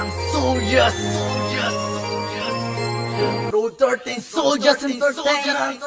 ng soldiers. Road 13 Soldiers Entertainment.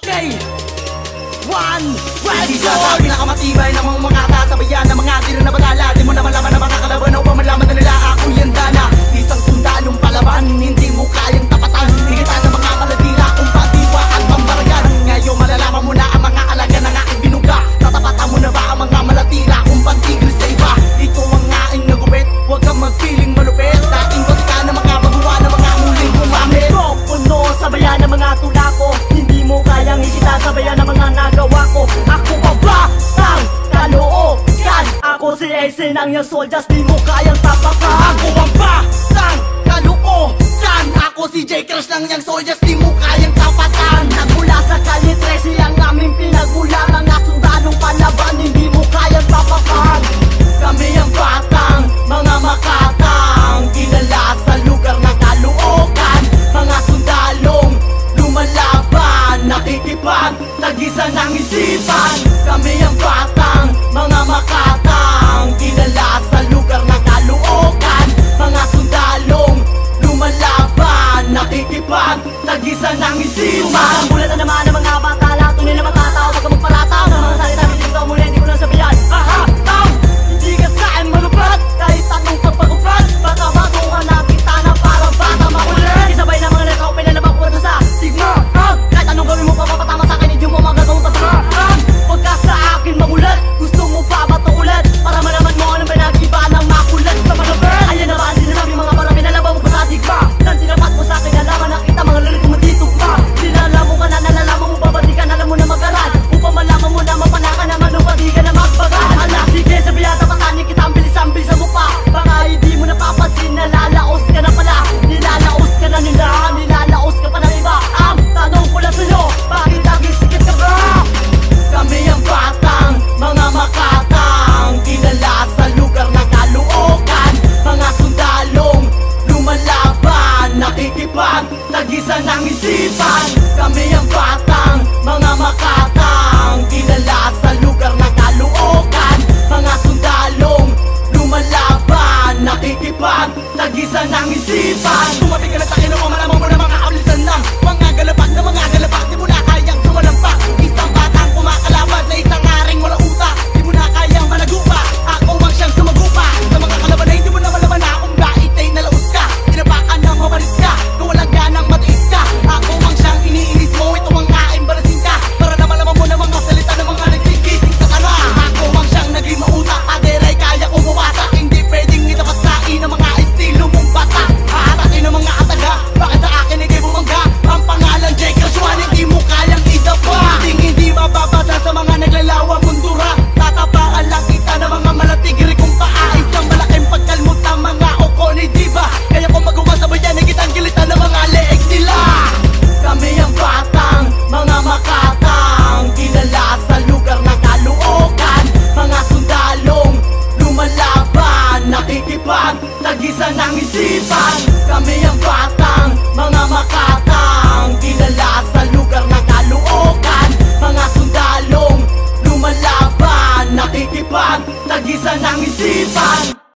K1 Hindi sa pinakamatibay ng mga kasabayan ng mga tiro na bagala. Di mo na malaman na mga kalaban na upang malaman na nila ako yan dana. Isang sundalong palaban, hindi mo kayang tapatan. Higita ng mga maladila kung patiwa at pambaragan. Ngayon malalaman mo na ang mga alaga ng aking binuga. Tatapatan mo na ba ang mga malatila kung pantigil sa iba? Ito ang aing nagupit, huwag kang magpiling malupit. Dating batika ng mga magawa ng mga muling gumamit. Puno sabayan ng mga tula ko, hindi mo kayang higita sabayan ng mga nagawa ko. Ako pa ba ang kalookan? Ako si Ace ng yung soldiers, di mo kayang tapakan. Ako ang ba ang kalookan? Ako si J Crush ng yung soldiers, di mo kayang tapatan. Nagmula sa kalye 13 ang aming pinagmula. Mga sundalong palaban, hindi mo kayang tapakan.